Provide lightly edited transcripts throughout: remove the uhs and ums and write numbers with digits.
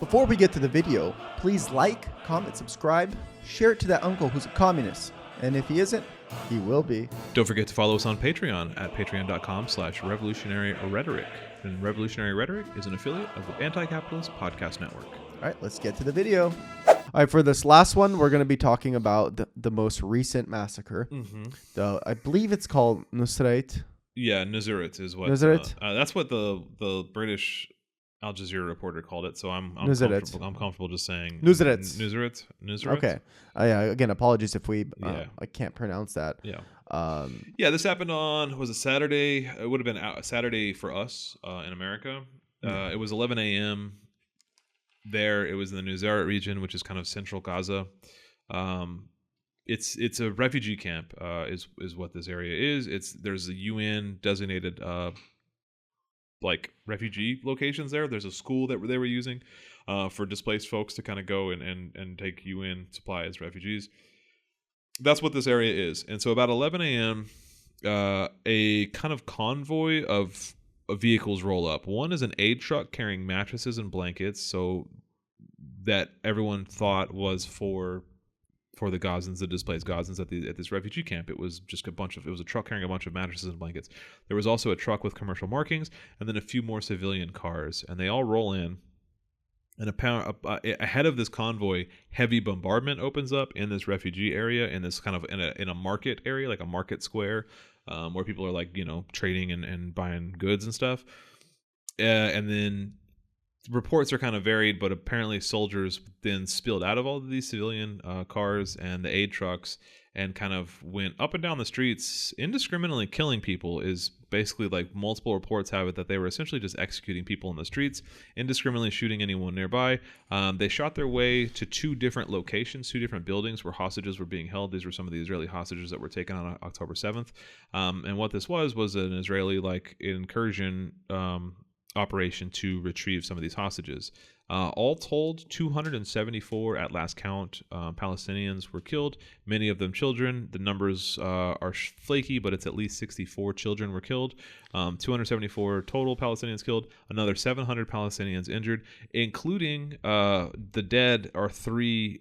Before we get to the video, please like, comment, subscribe, share it to that uncle who's a communist. And if he isn't, he will be. Don't forget to follow us on Patreon at patreon.com/revolutionary rhetoric. And Revolutionary Rhetoric is an affiliate of the Anti-Capitalist Podcast Network. All right, let's get to the video. All right, for this last one, we're going to be talking about the most recent massacre. I believe it's called Nusret. Yeah, Nusret is what. Nusret? That's what the British Al Jazeera reporter called it. So I'm comfortable just saying Nusret. Nusret. Okay. Again, apologies if I can't pronounce that. Yeah. This happened on, was it Saturday? It would have been Saturday for us in America. It was 11 a.m. there. It was in the Nusret region, which is kind of central Gaza. It's a refugee camp is what this area is. There's a UN designated like refugee locations there. There's a school that they were using for displaced folks to kind of go and take UN supplies, refugees. That's what this area is. And so about 11 a.m., a kind of convoy of vehicles roll up. One is an aid truck carrying mattresses and blankets, so that everyone thought was for the Gazans, the displaced Gazans at this refugee camp. It was just it was a truck carrying a bunch of mattresses and blankets. There was also a truck with commercial markings, and then a few more civilian cars, and they all roll in. And ahead of this convoy, heavy bombardment opens up in this refugee area, in this kind of in a market area, like a market square, where people are like, trading and buying goods and stuff. And then reports are kind of varied, but apparently soldiers then spilled out of all of these civilian cars and the aid trucks and kind of went up and down the streets, indiscriminately killing people. Is basically like multiple reports have it that they were essentially just executing people in the streets, indiscriminately shooting anyone nearby. They shot their way to two different locations, two different buildings where hostages were being held. These were some of the Israeli hostages that were taken on October 7th. And what this was an Israeli incursion operation to retrieve some of these hostages. All told, 274 at last count Palestinians were killed, many of them children. The numbers are flaky, but it's at least 64 children were killed. 274 total Palestinians killed, another 700 Palestinians injured, including the dead are three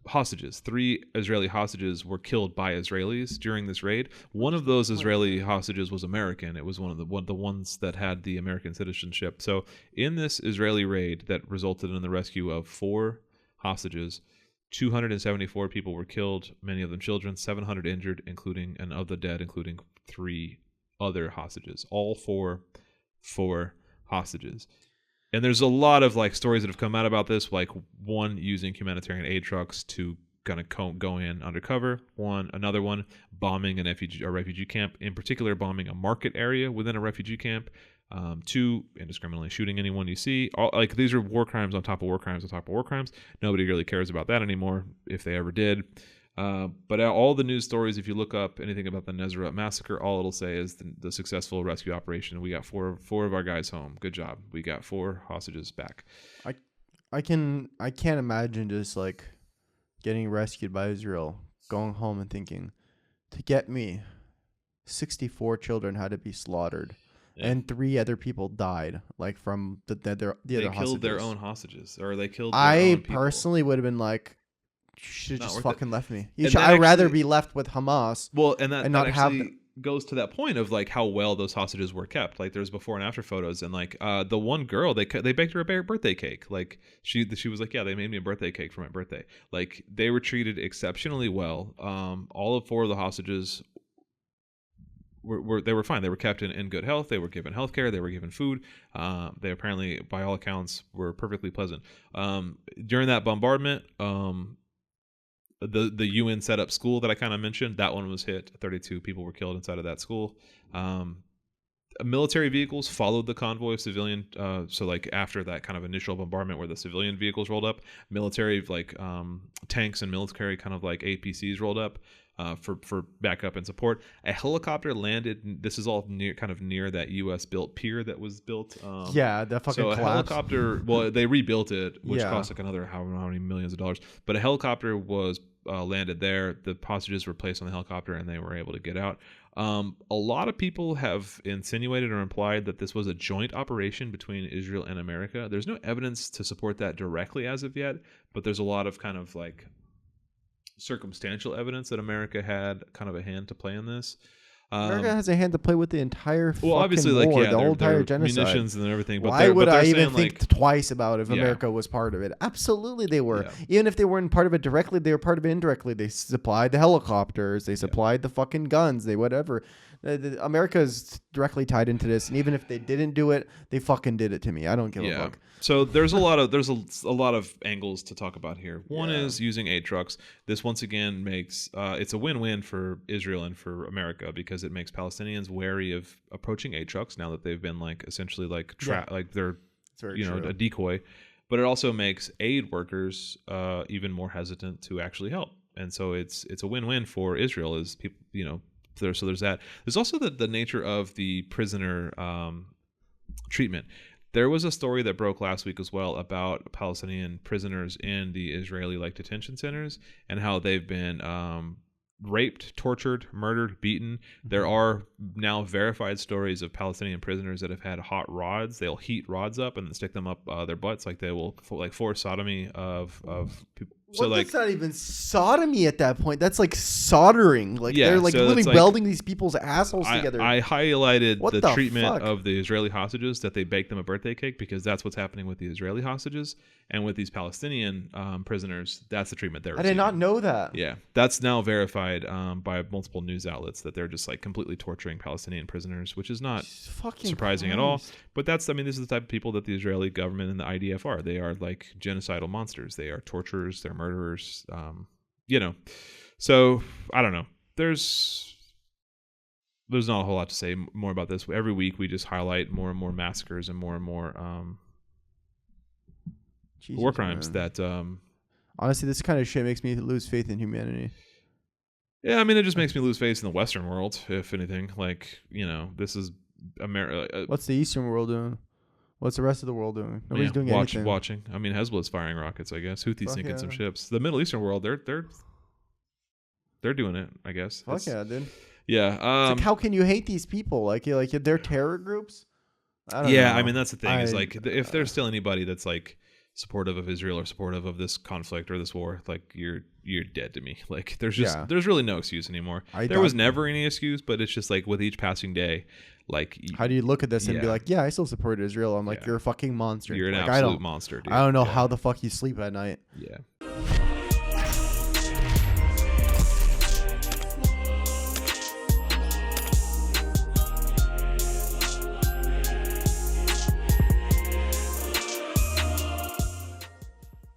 hostages. 3 Israeli hostages were killed by Israelis during this raid. One of those Israeli hostages was American. It was one of the ones that had the American citizenship. So in this Israeli raid that resulted in the rescue of 4 hostages, 274 people were killed, many of them children, 700 injured, including, and of the dead, including 3 other hostages. All 4 hostages. And there's a lot of stories that have come out about this, like one using humanitarian aid trucks to kind of go in undercover. Another one bombing a refugee camp, in particular bombing a market area within a refugee camp. 2, indiscriminately shooting anyone you see. These are war crimes on top of war crimes on top of war crimes. Nobody really cares about that anymore, if they ever did. But all the news stories, if you look up anything about the Nusret massacre, all it'll say is the successful rescue operation. We got four of our guys home. Good job. We got 4 hostages back. I can't imagine just getting rescued by Israel, going home and thinking, to get me, 64 children had to be slaughtered. Yeah. And 3 other people died, from the other hostages. They killed their own hostages, or they killed their own people. I personally would have been like, should have just fucking left me. I'd rather be left with Hamas. Well, and that actually goes to that point of how well those hostages were kept. There's before and after photos, and the one girl, they baked her a birthday cake. She was like, yeah, they made me a birthday cake for my birthday. They were treated exceptionally well. All of 4 of the hostages were fine. They were kept in good health. They were given health care. They were given food. They apparently, by all accounts, were perfectly pleasant. During that bombardment, the UN set up school that I kind of mentioned, that one was hit. 32 people were killed inside of that school. Military vehicles followed the convoy of civilian. After that kind of initial bombardment where the civilian vehicles rolled up, military tanks and military kind of APCs rolled up for backup and support. A helicopter landed. This is all near that U.S. built pier that was built. The fucking collapsed. Helicopter. Well, they rebuilt it, which cost another how many millions of dollars. But a helicopter was landed there. The hostages were placed on the helicopter, and they were able to get out. A lot of people have insinuated or implied that this was a joint operation between Israel and America. There's no evidence to support that directly as of yet, but there's a lot of kind of like circumstantial evidence that America had kind of a hand to play in this. America has a hand to play with the entire obviously, fucking war, like, the whole entire their genocide. munitions and everything. But Why would I even saying, think like, twice about if Yeah. America was part of it? Absolutely, they were. Yeah. Even if they weren't part of it directly, they were part of it indirectly. They supplied the helicopters, they supplied the fucking guns, they whatever. America is directly tied into this, and even if they didn't do it, they fucking did it to me. I don't give a fuck. So there's a lot of angles to talk about here. One Yeah. is using aid trucks. This once again makes it's a win-win for Israel and for America because it makes Palestinians wary of approaching aid trucks now that they've been like essentially like like they're It's very true. a decoy. But it also makes aid workers even more hesitant to actually help. And so it's a win-win for Israel as people, so there's that. There's also the nature of the prisoner treatment. There was a story that broke last week as well about Palestinian prisoners in the Israeli detention centers and how they've been raped, tortured, murdered, beaten. There are now verified stories of Palestinian prisoners that have had hot rods. They'll heat rods up and then stick them up their butts, like they will force sodomy of people. So that's not even sodomy at that point. That's like soldering. They're so literally it's welding these people's assholes together. I highlighted What the the treatment fuck? of the Israeli hostages, that they bake them a birthday cake, because that's what's happening with the Israeli hostages. And with these Palestinian prisoners, that's the treatment they're I receiving. did not know that. Yeah, that's now verified by multiple news outlets that they're just completely torturing Palestinian prisoners, which is not Fucking surprising at all. Christ. But this is the type of people that the Israeli government and the IDF are. They are like genocidal monsters. They are torturers. They're murderers. So I don't know. There's not a whole lot to say more about this. Every week we just highlight more and more massacres and more Jesus, war crimes man. that. Honestly, this kind of shit makes me lose faith in humanity. Yeah, I mean, it just makes me lose faith in the Western world, if anything. This is America. What's the Eastern world doing? What's the rest of the world doing? Nobody's doing anything. Watching. I mean, Hezbollah's firing rockets, I guess. Houthis Fuck sinking some yeah. ships. The Middle Eastern world, they're doing it, I guess. Fuck yeah, dude. Yeah. It's how can you hate these people? They're terror groups? I don't know. I mean, that's the thing. Is if there's still anybody that's supportive of Israel or supportive of this conflict or this war, you're dead to me. There's really no excuse anymore. There was never any excuse, but it's just with each passing day, how do you look at this and be like, yeah, I still support Israel? I'm like, Yeah. you're a fucking monster. You're an I absolute don't, monster, dude. I don't know how the fuck you sleep at night. Yeah.